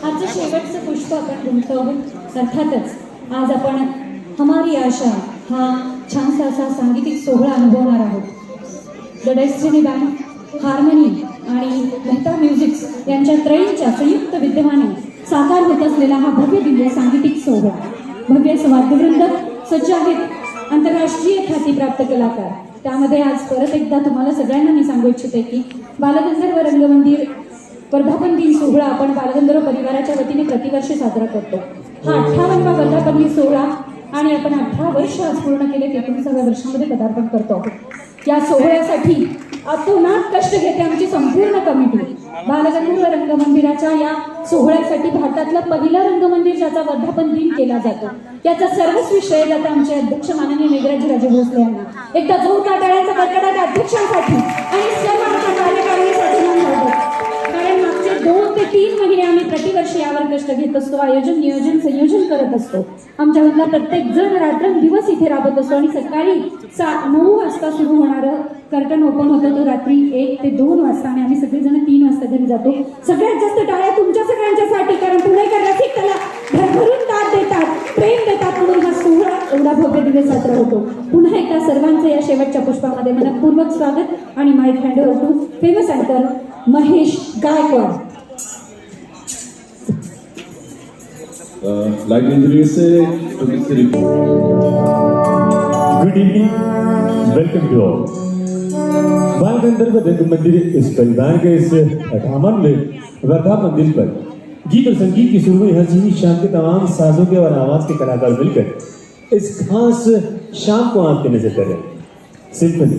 आजचं शेवटचं पुष्प आपण गुंतवू अर्थातच आज आपण हमारी आशा हा छानसा असा सांगीतिक सोहळा अनुभवणार आहोत। द डेस्टिनी बँड, हार्मनी आणि मेहता म्युझिक्स यांच्या त्रयींच्या संयुक्त विद्यमाने साकार होत असलेला हा भव्य दिव्य सांगीतिक सोहळा, भव्य वाद्यवृंद सज्ज आहेत, आंतरराष्ट्रीय ख्यातीप्राप्त कलाकार। त्यामध्ये आज परत एकदा तुम्हाला सगळ्यांना मी सांगू इच्छिते की बालगंधर्व रंगमंदिर वर्धापन दिन सोहळा आपण बालगंधर्व परिवाराच्या वतीने प्रतिवर्षी साजरा करतो। हा 58वा वर्धापन दिन सोहळा आणि आपण 18 वर्ष आज पूर्ण केले, 19व्या वर्षामध्ये पदार्पण करतो आहोत। या सोहळ्यासाठी अतोनात कष्ट घेते आमची संपूर्ण कमिटी। बालगंधर्व रंगमंदिराच्या या सोहळ्यासाठी भारतातलं पहिलं रंगमंदिर ज्याचा वर्धापन दिन केला जातो याचा सर्वस्वी श्रेय जातं आमचे अध्यक्ष माननीय मेघराजराजे भोसले यांना। एकदा जोरदार टाळ्यांचा कडकडाट अध्यक्षांसाठी आणि सर्व आमच्या कार्यकारिणीसाठी कारण मागचे 2 ते 3 महिने आम्ही प्रतिवर्षी यावर कष्ट घेत असतो, आयोजन नियोजन संयोजन करत असतो। आमच्यामधला प्रत्येक जण रात्रंदिवस इथे राबत असतो आणि सकाळी 9 वाजता सुरू होणारं कर्टन ओपन होतं तो रात्री 1 ते 2 वाजता आणि आम्ही सगळेजण 3 वाजता घरी जातो। सगळ्यात जास्त टाळ्या तुमच्या सगळ्यांच्यासाठी, कारण पुणेकर रसिक त्याला भरभरून दाद देतात, प्रेम देतात, म्हणून हा सोहळा एवढा भव्य दिवस साजरा होतो। पुन्हा एकदा सर्वांचं या शेवटच्या पुष्पामध्ये मनपूर्वक स्वागत आणि माईक हँडओव्हर टू फेमस अँकर महेश गायकवाड। लाइट इंजीनियरिंग से good evening, welcome to all. Balgandharva Rangmandir इस परिवार के इस 58वें वर्धापन दिन पर गीत और संगीत की सुरमई हंसी शाम के तमाम साजों के और आवाज के कलाकार मिलकर इस खास शाम को आपके नजर कर रहे हैं। सिंपली